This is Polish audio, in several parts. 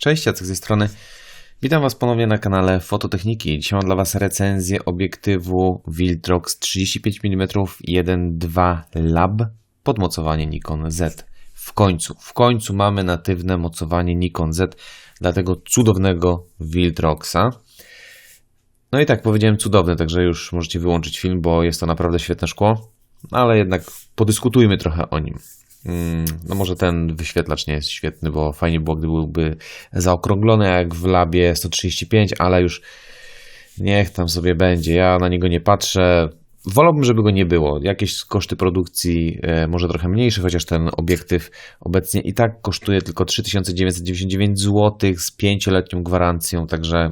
Cześć, Jacek z tej strony. Witam Was ponownie na kanale Fototechniki. Dzisiaj mam dla Was recenzję obiektywu Viltrox 35 mm 1.2 Lab pod mocowanie Nikon Z. W końcu mamy natywne mocowanie Nikon Z dla tego cudownego Viltroxa. No i tak, powiedziałem cudowne, także już możecie wyłączyć film, bo jest to naprawdę świetne szkło, ale jednak podyskutujmy trochę o nim. No może ten wyświetlacz nie jest świetny, bo fajnie było, gdyby byłby zaokrąglony jak w Labie 135, ale już niech tam sobie będzie. Ja na niego nie patrzę. Wolałbym, żeby go nie było. Jakieś koszty produkcji może trochę mniejsze, chociaż ten obiektyw obecnie i tak kosztuje tylko 3999 zł z 5-letnią gwarancją, także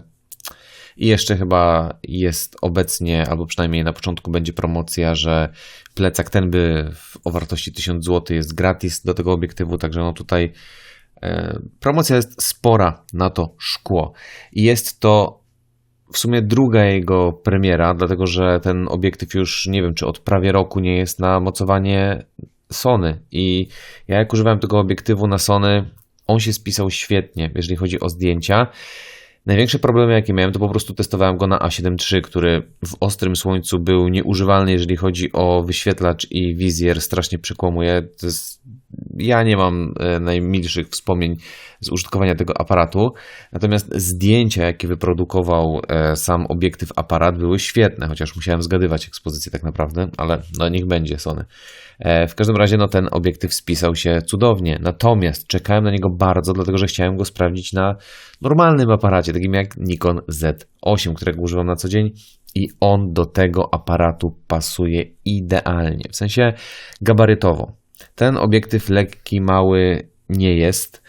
i jeszcze chyba jest obecnie, albo przynajmniej na początku będzie promocja, że plecak ten o wartości 1000 zł jest gratis do tego obiektywu, także no tutaj promocja jest spora na to szkło. I jest to w sumie druga jego premiera, dlatego że ten obiektyw już nie wiem, czy od prawie roku nie jest na mocowanie Sony. I ja jak używałem tego obiektywu na Sony, on się spisał świetnie, jeżeli chodzi o zdjęcia. Największe problemy, jakie miałem, to po prostu testowałem go na A7 III, który w ostrym słońcu był nieużywalny, jeżeli chodzi o wyświetlacz i wizjer. Strasznie przekłamuje. Ja nie mam najmilszych wspomnień z użytkowania tego aparatu. Natomiast zdjęcia, jakie wyprodukował sam obiektyw aparat, były świetne, chociaż musiałem zgadywać ekspozycję tak naprawdę, ale no niech będzie Sony. W każdym razie no, ten obiektyw spisał się cudownie. Natomiast czekałem na niego bardzo, dlatego że chciałem go sprawdzić na normalnym aparacie, takim jak Nikon Z8, którego używam na co dzień. I on do tego aparatu pasuje idealnie, w sensie gabarytowo. Ten obiektyw lekki, mały nie jest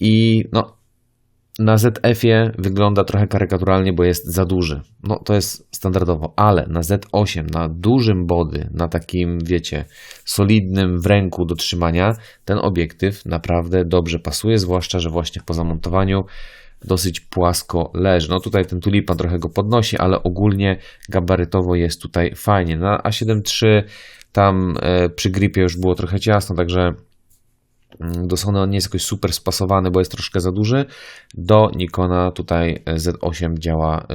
i no, na ZF-ie wygląda trochę karykaturalnie, bo jest za duży. No to jest standardowo, ale na Z8, na dużym body, na takim wiecie, solidnym w ręku do trzymania, ten obiektyw naprawdę dobrze pasuje, zwłaszcza, że właśnie po zamontowaniu dosyć płasko leży. No tutaj ten tulipan trochę go podnosi, ale ogólnie gabarytowo jest tutaj fajnie. Na A7 III tam przy gripie już było trochę ciasno, także do Sony on nie jest jakoś super spasowany, bo jest troszkę za duży. Do Nikona tutaj Z8 działa,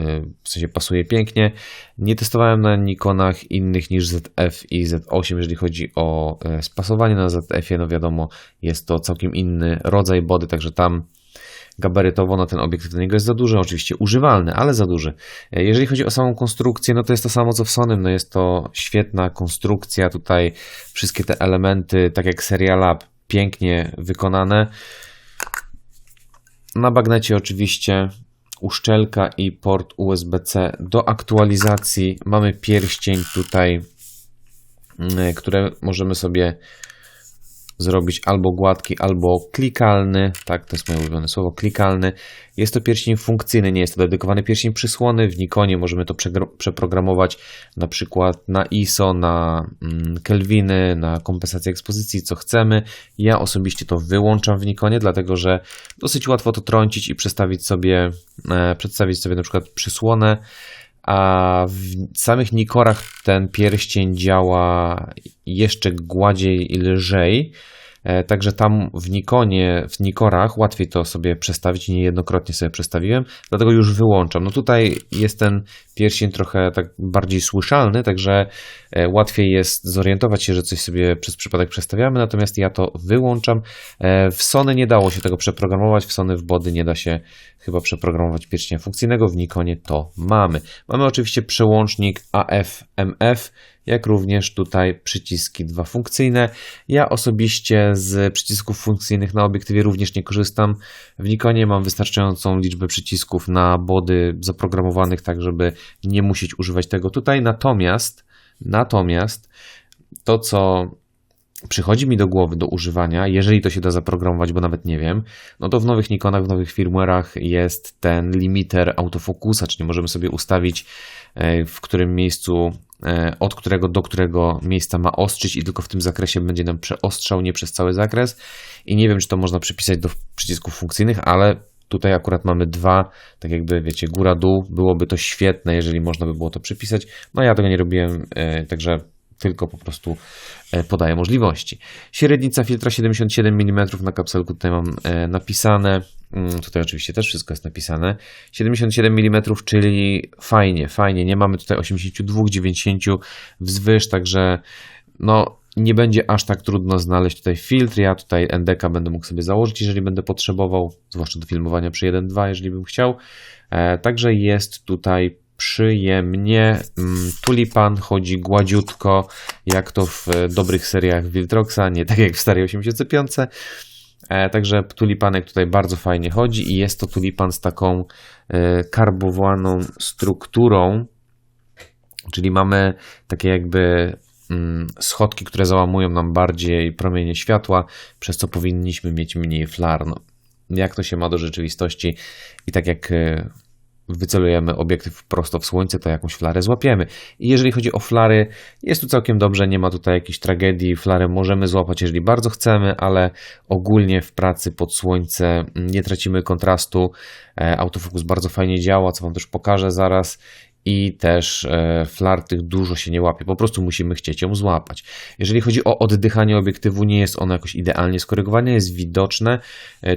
w sensie pasuje pięknie. Nie testowałem na Nikonach innych niż ZF i Z8, jeżeli chodzi o spasowanie. Na ZF-ie, no wiadomo, jest to całkiem inny rodzaj body, także tam gabarytowo na ten obiektyw do niego jest za duży, oczywiście używalny, ale za duży. Jeżeli chodzi o samą konstrukcję, no to jest to samo co w Sony, no jest to świetna konstrukcja, tutaj wszystkie te elementy, tak jak seria Lab, pięknie wykonane. Na bagnecie oczywiście uszczelka i port USB-C do aktualizacji. Mamy pierścień tutaj, które możemy sobie zrobić albo gładki, albo klikalny. Tak, to jest moje ulubione słowo, klikalny. Jest to pierścień funkcyjny, nie jest to dedykowany pierścień przysłony. W Nikonie możemy to przeprogramować na przykład na ISO, na Kelviny, na kompensację ekspozycji, co chcemy. Ja osobiście to wyłączam w Nikonie, dlatego że dosyć łatwo to trącić i przedstawić sobie na przykład przysłonę. A w samych Nikorach ten pierścień działa jeszcze gładziej i lżej, także tam w Nikorach łatwiej to sobie przestawić, niejednokrotnie sobie przestawiłem, dlatego już wyłączam. No tutaj jest ten pierścień trochę tak bardziej słyszalny, także łatwiej jest zorientować się, że coś sobie przez przypadek przestawiamy, natomiast ja to wyłączam. W Sony nie dało się tego przeprogramować, w Sony w body nie da się chyba przeprogramować pierścienia funkcyjnego, w Nikonie to mamy. Mamy oczywiście przełącznik AF-MF, jak również tutaj przyciski dwa funkcyjne. Ja osobiście z przycisków funkcyjnych na obiektywie również nie korzystam. W Nikonie mam wystarczającą liczbę przycisków na body zaprogramowanych, tak żeby nie musieć używać tego tutaj. Natomiast to, co przychodzi mi do głowy do używania, jeżeli to się da zaprogramować, bo nawet nie wiem, no to w nowych Nikonach, w nowych firmware'ach jest ten limiter autofokusa, czyli możemy sobie ustawić, w którym miejscu, od którego do którego miejsca ma ostrzyć i tylko w tym zakresie będzie nam przeostrzał, nie przez cały zakres. I nie wiem, czy to można przypisać do przycisków funkcyjnych, ale tutaj akurat mamy dwa, tak jakby wiecie, góra-dół. Byłoby to świetne, jeżeli można by było to przypisać. No ja tego nie robiłem, także tylko po prostu podaje możliwości. Średnica filtra 77 mm na kapselku tutaj mam napisane. Tutaj oczywiście też wszystko jest napisane. 77 mm, czyli fajnie. Nie mamy tutaj 82, 90 wzwyż, także no nie będzie aż tak trudno znaleźć tutaj filtr. Ja tutaj NDK będę mógł sobie założyć, jeżeli będę potrzebował, zwłaszcza do filmowania przy 1.2, jeżeli bym chciał. Także jest tutaj przyjemnie. Tulipan chodzi gładziutko, jak to w dobrych seriach Viltroxa, nie tak jak w starej 85. Także tulipanek tutaj bardzo fajnie chodzi i jest to tulipan z taką karbowaną strukturą, czyli mamy takie jakby schodki, które załamują nam bardziej promienie światła, przez co powinniśmy mieć mniej flar. No, jak to się ma do rzeczywistości i tak jak wycelujemy obiektyw prosto w słońce, to jakąś flarę złapiemy. I jeżeli chodzi o flary, jest tu całkiem dobrze, nie ma tutaj jakiejś tragedii. Flarę możemy złapać, jeżeli bardzo chcemy, ale ogólnie w pracy pod słońce nie tracimy kontrastu. Autofokus bardzo fajnie działa, co Wam też pokażę zaraz. I też flar tych dużo się nie łapie, po prostu musimy chcieć ją złapać. Jeżeli chodzi o oddychanie obiektywu, nie jest ono jakoś idealnie skorygowane, jest widoczne.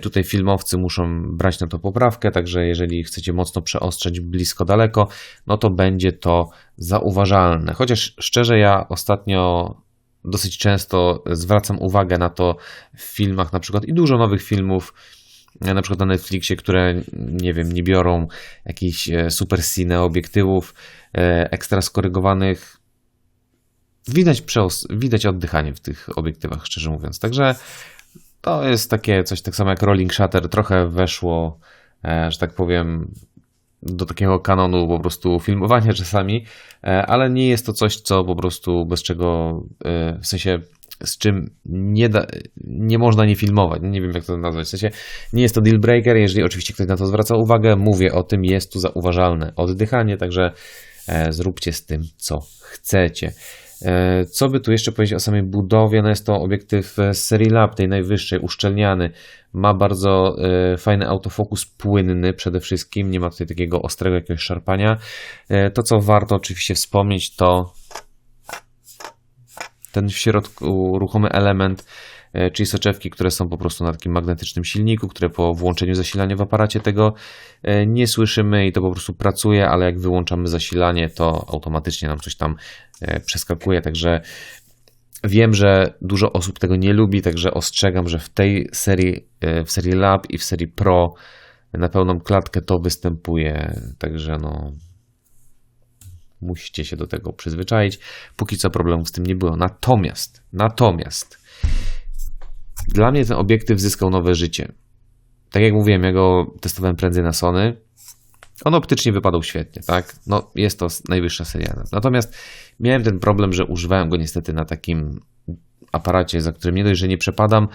Tutaj filmowcy muszą brać na to poprawkę, także jeżeli chcecie mocno przeostrzeć blisko, daleko, no to będzie to zauważalne. Chociaż szczerze, ja ostatnio dosyć często zwracam uwagę na to w filmach na przykład i dużo nowych filmów, na przykład na Netflixie, które nie wiem, nie biorą jakichś super cine obiektywów ekstra skorygowanych. Widać oddychanie w tych obiektywach, szczerze mówiąc. Także to jest takie coś tak samo jak rolling shutter, trochę weszło, że tak powiem, do takiego kanonu po prostu filmowania czasami, ale nie jest to coś, co po prostu bez czego, w sensie z czym nie można nie filmować. Nie wiem, jak to nazwać. W sensie nie jest to deal breaker, jeżeli oczywiście ktoś na to zwraca uwagę. Mówię o tym, jest tu zauważalne oddychanie, także zróbcie z tym, co chcecie. Co by tu jeszcze powiedzieć o samej budowie? No jest to obiektyw z serii Lab, tej najwyższej, uszczelniany. Ma bardzo fajny autofokus płynny przede wszystkim. Nie ma tutaj takiego ostrego jakiegoś szarpania. To, co warto oczywiście wspomnieć, to ten w środku ruchomy element, czyli soczewki, które są po prostu na takim magnetycznym silniku, które po włączeniu zasilania w aparacie tego nie słyszymy i to po prostu pracuje, ale jak wyłączamy zasilanie, to automatycznie nam coś tam przeskakuje, także wiem, że dużo osób tego nie lubi, także ostrzegam, że w tej serii, w serii Lab i w serii Pro na pełną klatkę to występuje, także no musicie się do tego przyzwyczaić. Póki co problemów z tym nie było. Natomiast dla mnie ten obiektyw zyskał nowe życie. Tak jak mówiłem, ja go testowałem prędzej na Sony. On optycznie wypadał świetnie, tak? No, jest to najwyższa seria. Natomiast miałem ten problem, że używałem go niestety na takim aparacie, za którym nie dość, że nie przepadam,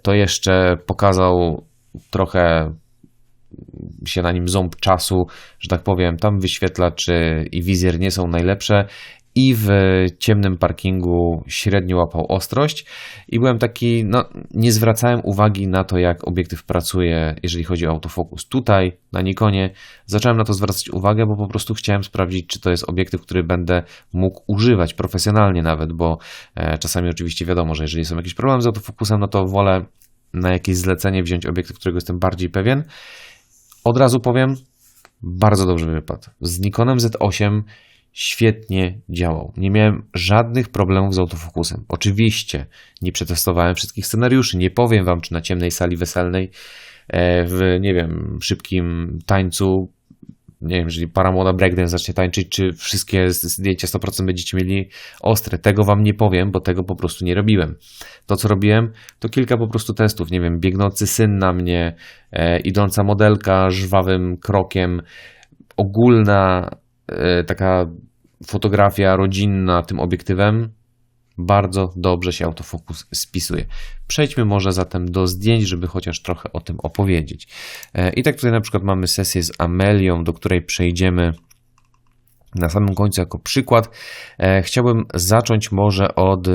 to jeszcze pokazał trochę się na nim ząb czasu, że tak powiem. Tam wyświetlacze i wizjer nie są najlepsze i w ciemnym parkingu średnio łapał ostrość i byłem taki, no nie zwracałem uwagi na to, jak obiektyw pracuje, jeżeli chodzi o autofokus. Tutaj na Nikonie zacząłem na to zwracać uwagę, bo po prostu chciałem sprawdzić, czy to jest obiektyw, który będę mógł używać profesjonalnie nawet, bo czasami oczywiście wiadomo, że jeżeli są jakieś problemy z autofokusem, no to wolę na jakieś zlecenie wziąć obiektyw, którego jestem bardziej pewien. Od razu powiem, bardzo dobrze wypadł. Z Nikonem Z8 świetnie działał. Nie miałem żadnych problemów z autofokusem. Oczywiście nie przetestowałem wszystkich scenariuszy. Nie powiem wam, czy na ciemnej sali weselnej, w nie wiem, szybkim tańcu, nie wiem, jeżeli para młoda breakdance zacznie tańczyć, czy wszystkie zdjęcia 100% będziecie mieli ostre. Tego wam nie powiem, bo tego po prostu nie robiłem. To, co robiłem, to kilka po prostu testów. Nie wiem, biegnący syn na mnie, idąca modelka żwawym krokiem, ogólna taka fotografia rodzinna tym obiektywem. Bardzo dobrze się autofokus spisuje. Przejdźmy może zatem do zdjęć, żeby chociaż trochę o tym opowiedzieć. I tak tutaj na przykład mamy sesję z Amelią, do której przejdziemy na samym końcu jako przykład. Chciałbym zacząć może od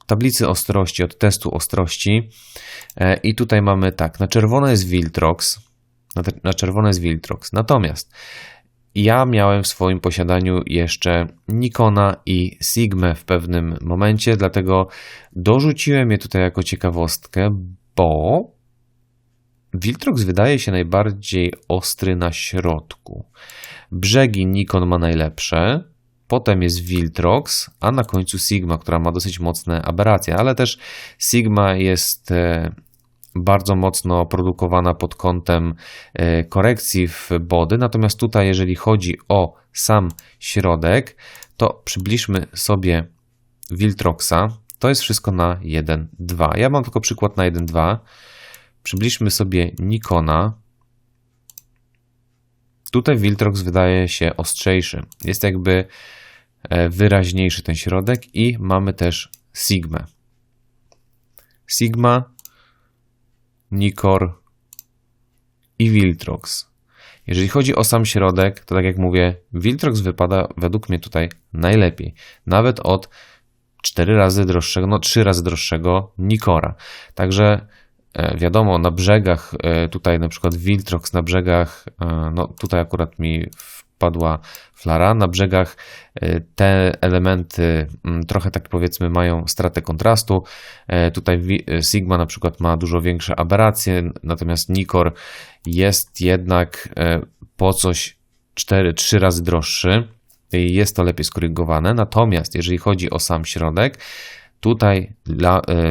tablicy ostrości, od testu ostrości. I tutaj mamy tak, na czerwono jest Viltrox. Natomiast Ja miałem w swoim posiadaniu jeszcze Nikona i Sigmę w pewnym momencie, dlatego dorzuciłem je tutaj jako ciekawostkę, bo Viltrox wydaje się najbardziej ostry na środku. Brzegi Nikon ma najlepsze, potem jest Viltrox, a na końcu Sigma, która ma dosyć mocne aberracje, ale też Sigma jest bardzo mocno produkowana pod kątem korekcji w body, natomiast tutaj jeżeli chodzi o sam środek, to przybliżmy sobie Viltroxa, to jest wszystko na 1.2. Ja mam tylko przykład na 1.2. Przybliżmy sobie Nikona. Tutaj Viltrox wydaje się ostrzejszy. Jest jakby wyraźniejszy ten środek i mamy też Sigmę. Sigma, Nikkor i Viltrox. Jeżeli chodzi o sam środek, to tak jak mówię, Viltrox wypada według mnie tutaj najlepiej. Nawet od 4 razy droższego, 3 razy droższego Nikkora. Także wiadomo, na brzegach, tutaj na przykład Viltrox na brzegach, no tutaj akurat mi wpadła flara, na brzegach te elementy trochę tak powiedzmy mają stratę kontrastu, tutaj Sigma na przykład ma dużo większe aberracje, natomiast Nikkor jest jednak po coś 3 razy droższy i jest to lepiej skorygowane, natomiast jeżeli chodzi o sam środek, tutaj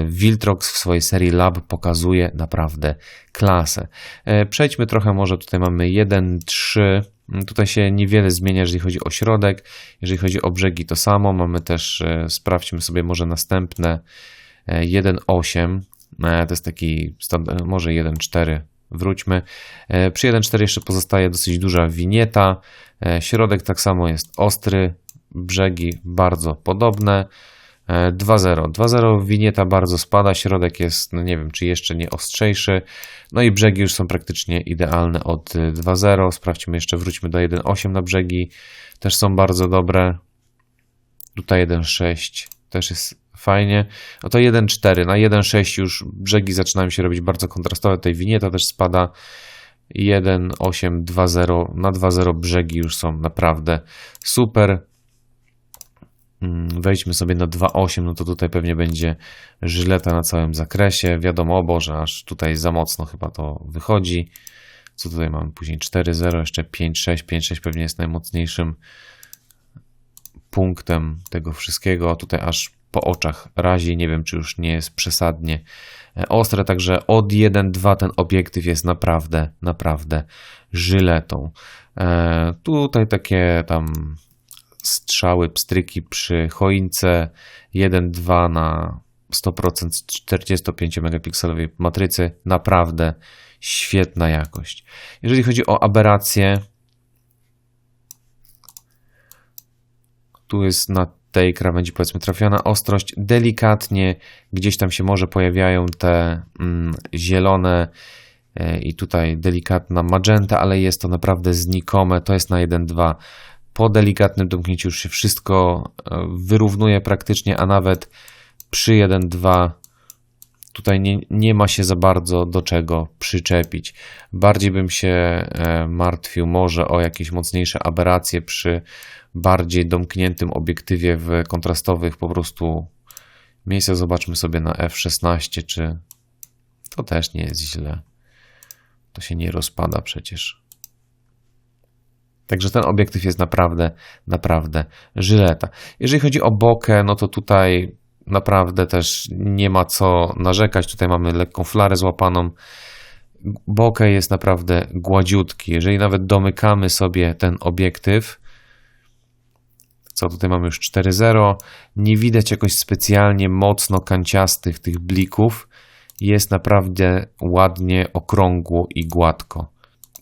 Viltrox w swojej serii Lab pokazuje naprawdę klasę. Przejdźmy trochę, może tutaj mamy 1.3. Tutaj się niewiele zmienia, jeżeli chodzi o środek. Jeżeli chodzi o brzegi, to samo. Mamy też, sprawdźmy sobie może następne 1.8. To jest taki, może 1.4. Wróćmy. Przy 1.4 jeszcze pozostaje dosyć duża winieta. Środek tak samo jest ostry. Brzegi bardzo podobne. 2.0. 2.0 winieta bardzo spada, środek jest, no nie wiem, czy jeszcze nie ostrzejszy. No i brzegi już są praktycznie idealne od 2.0. Sprawdźmy jeszcze, wróćmy do 1.8 na brzegi. Też są bardzo dobre. Tutaj 1.6 też jest fajnie. No to 1.4. Na 1.6 już brzegi zaczynają się robić bardzo kontrastowe. Tutaj winieta też spada. 1.8, 2.0. Na 2.0 brzegi już są naprawdę super. Wejdźmy sobie na 2.8, no to tutaj pewnie będzie żyleta na całym zakresie. Wiadomo, o Boże, aż tutaj za mocno chyba to wychodzi. Co tutaj mamy później? 4.0, jeszcze 5.6. 5.6 pewnie jest najmocniejszym punktem tego wszystkiego. A tutaj aż po oczach razi. Nie wiem, czy już nie jest przesadnie ostre. Także od 1.2 ten obiektyw jest naprawdę żyletą. Tutaj takie tam strzały, pstryki przy choince 1.2 na 100% 45 megapikselowej matrycy. Naprawdę świetna jakość. Jeżeli chodzi o aberracje, tu jest na tej krawędzi powiedzmy trafiona ostrość. Delikatnie gdzieś tam się może pojawiają te zielone i tutaj delikatna magenta, ale jest to naprawdę znikome. To jest na 1.2. Po delikatnym domknięciu już się wszystko wyrównuje praktycznie, a nawet przy 1.2 tutaj nie ma się za bardzo do czego przyczepić. Bardziej bym się martwił może o jakieś mocniejsze aberracje przy bardziej domkniętym obiektywie w kontrastowych po prostu miejscach. Zobaczmy sobie na f16, czy to też nie jest źle. To się nie rozpada przecież. Także ten obiektyw jest naprawdę żyleta. Jeżeli chodzi o bokeh, no to tutaj naprawdę też nie ma co narzekać. Tutaj mamy lekką flarę złapaną. Bokeh jest naprawdę gładziutki. Jeżeli nawet domykamy sobie ten obiektyw, co tutaj mamy już 4.0, nie widać jakoś specjalnie mocno kanciastych tych blików. Jest naprawdę ładnie, okrągło i gładko.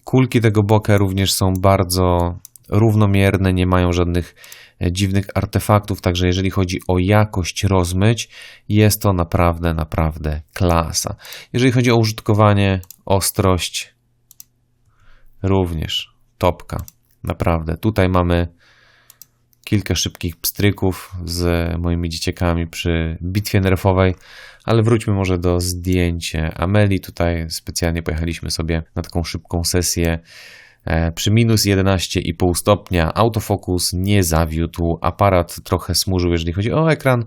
Kulki tego bokeh również są bardzo równomierne, nie mają żadnych dziwnych artefaktów, także jeżeli chodzi o jakość rozmyć, jest to naprawdę klasa. Jeżeli chodzi o użytkowanie, ostrość, również topka, naprawdę. Tutaj mamy kilka szybkich pstryków z moimi dzieciakami przy bitwie nerfowej, ale wróćmy może do zdjęcia Ameli. Tutaj specjalnie pojechaliśmy sobie na taką szybką sesję Przy minus 11,5 stopnia autofokus nie zawiódł, aparat trochę smurzył, jeżeli chodzi o ekran.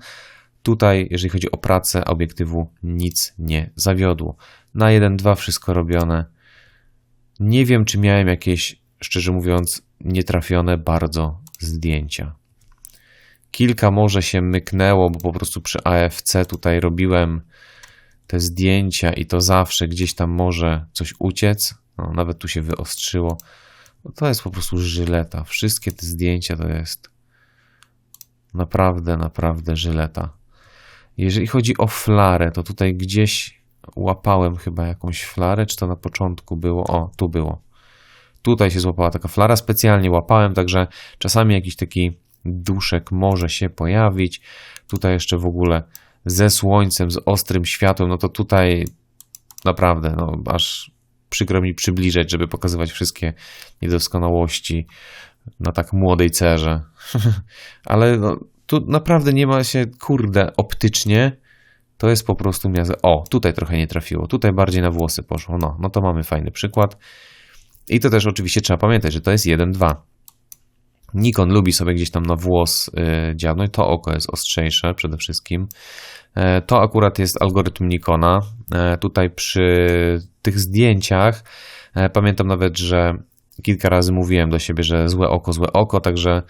Tutaj, jeżeli chodzi o pracę obiektywu, nic nie zawiodło. Na 1.2 wszystko robione. Nie wiem, czy miałem jakieś, szczerze mówiąc, nietrafione bardzo zdjęcia. Kilka może się myknęło, bo po prostu przy AFC tutaj robiłem te zdjęcia i to zawsze gdzieś tam może coś uciec. No, nawet tu się wyostrzyło. No, to jest po prostu żyleta. Wszystkie te zdjęcia to jest naprawdę, naprawdę żyleta. Jeżeli chodzi o flarę, to tutaj gdzieś łapałem chyba jakąś flarę, czy to na początku było? O, tu było. Tutaj się złapała taka flara, specjalnie łapałem, także czasami jakiś taki duszek może się pojawić. Tutaj jeszcze w ogóle ze słońcem, z ostrym światłem, no to tutaj naprawdę, no aż przykro mi przybliżać, żeby pokazywać wszystkie niedoskonałości na tak młodej cerze. Ale no, tu naprawdę nie ma się, kurde, optycznie to jest po prostu miazga. O, tutaj trochę nie trafiło, tutaj bardziej na włosy poszło. No to mamy fajny przykład. I to też oczywiście trzeba pamiętać, że to jest 1.2. Nikon lubi sobie gdzieś tam na włos dziabnąć. To oko jest ostrzejsze przede wszystkim. To akurat jest algorytm Nikona. Tutaj przy tych zdjęciach pamiętam nawet, że kilka razy mówiłem do siebie, że złe oko, także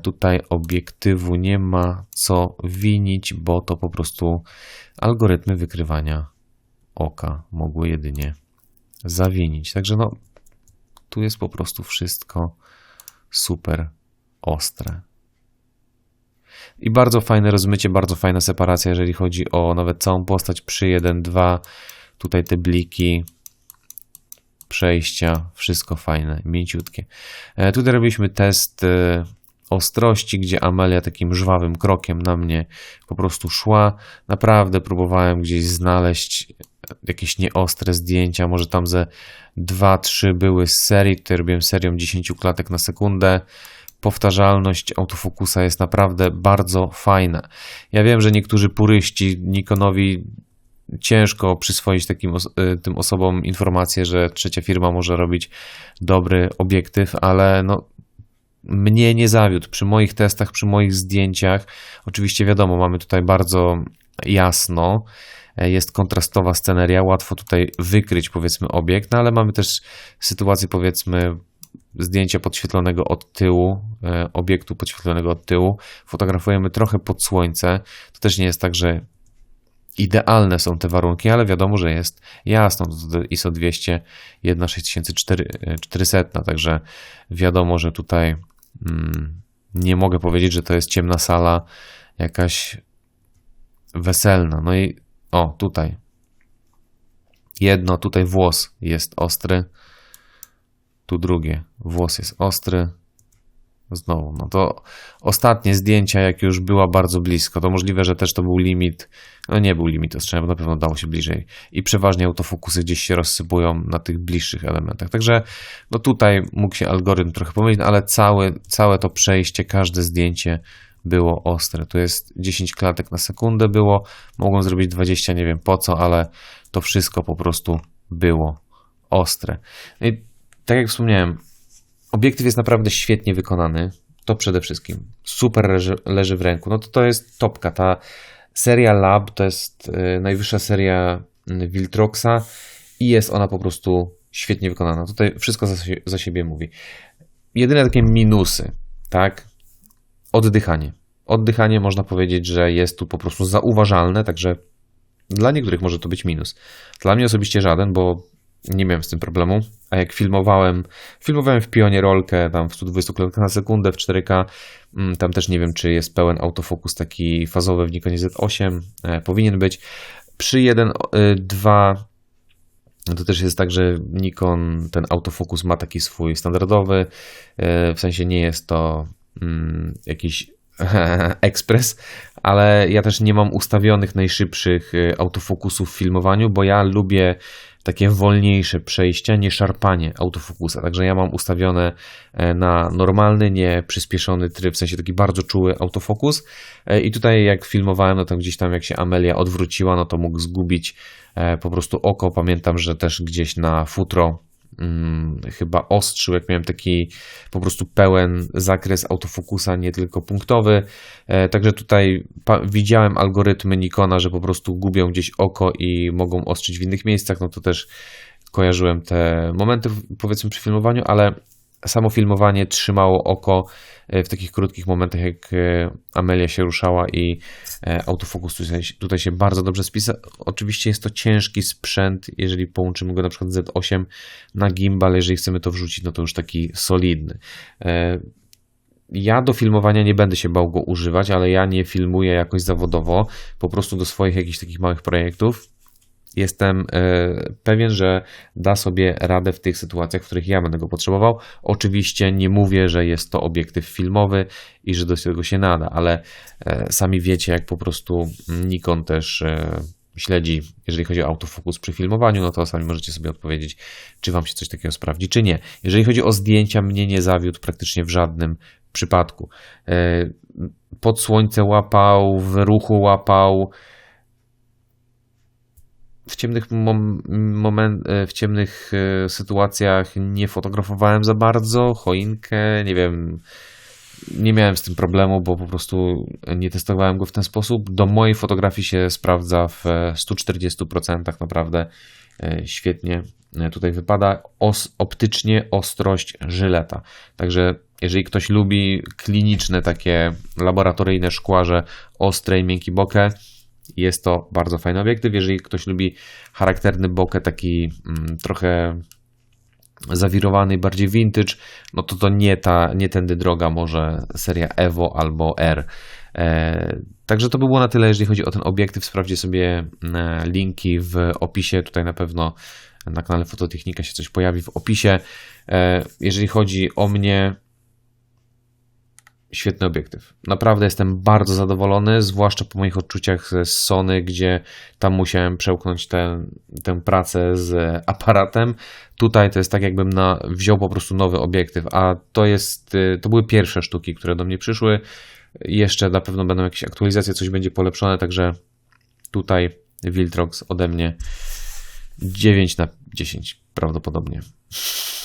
tutaj obiektywu nie ma co winić, bo to po prostu algorytmy wykrywania oka mogły jedynie zawinić. Także no, tu jest po prostu wszystko super ostre. I bardzo fajne rozmycie, bardzo fajna separacja, jeżeli chodzi o nawet całą postać przy 1.2. Tutaj te bliki, przejścia, wszystko fajne, mięciutkie. Tutaj robiliśmy test ostrości, gdzie Amelia takim żwawym krokiem na mnie po prostu szła. Naprawdę próbowałem gdzieś znaleźć jakieś nieostre zdjęcia, może tam ze 2-3 były z serii, tutaj robiłem serią 10 klatek na sekundę. Powtarzalność autofokusa jest naprawdę bardzo fajna. Ja wiem, że niektórzy puryści Nikonowi ciężko przyswoić tym osobom informację, że trzecia firma może robić dobry obiektyw, ale no, mnie nie zawiódł. Przy moich testach, przy moich zdjęciach, oczywiście wiadomo, mamy tutaj bardzo jasno, jest kontrastowa sceneria, łatwo tutaj wykryć powiedzmy obiekt, no ale mamy też sytuację powiedzmy zdjęcia podświetlonego od tyłu, obiektu podświetlonego od tyłu, fotografujemy trochę pod słońce, to też nie jest tak, że idealne są te warunki, ale wiadomo, że jest jasno, to ISO 200, 16400, także wiadomo, że tutaj nie mogę powiedzieć, że to jest ciemna sala jakaś weselna. No i o, tutaj jedno, tutaj włos jest ostry, tu drugie, włos jest ostry. Znowu, no to ostatnie zdjęcia, jak już była bardzo blisko, to możliwe, że też to był limit, no nie był limit ostrzenia, bo na pewno dało się bliżej i przeważnie autofokusy gdzieś się rozsypują na tych bliższych elementach, także no tutaj mógł się algorytm trochę pomylić, no ale całe to przejście, każde zdjęcie było ostre, tu jest 10 klatek na sekundę było, mogłem zrobić 20, nie wiem po co, ale to wszystko po prostu było ostre. No i tak jak wspomniałem, obiektyw jest naprawdę świetnie wykonany, to przede wszystkim. Super leży w ręku. No to jest topka. Ta seria Lab to jest najwyższa seria Viltroxa i jest ona po prostu świetnie wykonana. Tutaj wszystko za siebie mówi. Jedyne takie minusy, tak? Oddychanie. Oddychanie można powiedzieć, że jest tu po prostu zauważalne, także dla niektórych może to być minus. Dla mnie osobiście żaden, bo nie miałem z tym problemu, a jak filmowałem w pionie rolkę tam w 120 klatkach na sekundę w 4K, tam też nie wiem, czy jest pełen autofokus taki fazowy w Nikonie Z8, powinien być. Przy 1.2 to też jest tak, że Nikon ten autofokus ma taki swój standardowy, w sensie nie jest to jakiś ekspres, ale ja też nie mam ustawionych najszybszych autofokusów w filmowaniu, bo ja lubię takie wolniejsze przejścia, nie szarpanie autofokusa. Także ja mam ustawione na normalny, nie przyspieszony tryb, w sensie taki bardzo czuły autofokus. I tutaj jak filmowałem, no to gdzieś tam jak się Amelia odwróciła, no to mógł zgubić po prostu oko. Pamiętam, że też gdzieś na futro chyba ostrzył, jak miałem taki po prostu pełen zakres autofokusa, nie tylko punktowy. Także tutaj widziałem algorytmy Nikona, że po prostu gubią gdzieś oko i mogą ostrzyć w innych miejscach. No to też kojarzyłem te momenty, powiedzmy, przy filmowaniu, ale samo filmowanie trzymało oko w takich krótkich momentach, jak Amelia się ruszała i autofokus tutaj się bardzo dobrze spisa. Oczywiście jest to ciężki sprzęt, jeżeli połączymy go na przykład Z8 na gimbal, jeżeli chcemy to wrzucić, no to już taki solidny. Ja do filmowania nie będę się bał go używać, ale ja nie filmuję jakoś zawodowo, po prostu do swoich jakichś takich małych projektów. Jestem pewien, że da sobie radę w tych sytuacjach, w których ja będę go potrzebował. Oczywiście nie mówię, że jest to obiektyw filmowy i że do tego się nada, ale sami wiecie, jak po prostu Nikon też śledzi, jeżeli chodzi o autofokus przy filmowaniu, no to sami możecie sobie odpowiedzieć, czy wam się coś takiego sprawdzi, czy nie. Jeżeli chodzi o zdjęcia, mnie nie zawiódł praktycznie w żadnym przypadku. Pod słońce łapał, w ruchu łapał. W ciemnych sytuacjach nie fotografowałem za bardzo, choinkę, nie wiem, nie miałem z tym problemu, bo po prostu nie testowałem go w ten sposób. Do mojej fotografii się sprawdza w 140%, naprawdę świetnie tutaj wypada. Optycznie ostrość żyleta. Także jeżeli ktoś lubi kliniczne, takie laboratoryjne szklarze, ostre i miękki bokeh, jest to bardzo fajny obiektyw. Jeżeli ktoś lubi charakterny bokeh, taki trochę zawirowany, bardziej vintage, no to nie tędy droga, może seria Evo albo R. Także to by było na tyle, jeżeli chodzi o ten obiektyw. Sprawdźcie sobie linki w opisie. Tutaj na pewno na kanale Fototechnika się coś pojawi w opisie. Jeżeli chodzi o mnie, świetny obiektyw. Naprawdę jestem bardzo zadowolony, zwłaszcza po moich odczuciach z Sony, gdzie tam musiałem przełknąć tę pracę z aparatem. Tutaj to jest tak, jakbym wziął po prostu nowy obiektyw, a to były pierwsze sztuki, które do mnie przyszły. Jeszcze na pewno będą jakieś aktualizacje, coś będzie polepszone, także tutaj Viltrox ode mnie 9/10 prawdopodobnie.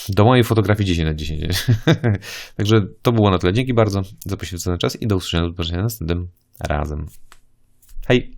Do mojej fotografii 10/10. Także to było na tyle. Dzięki bardzo za poświęcony czas i do usłyszenia, do zobaczenia następnym razem. Hej!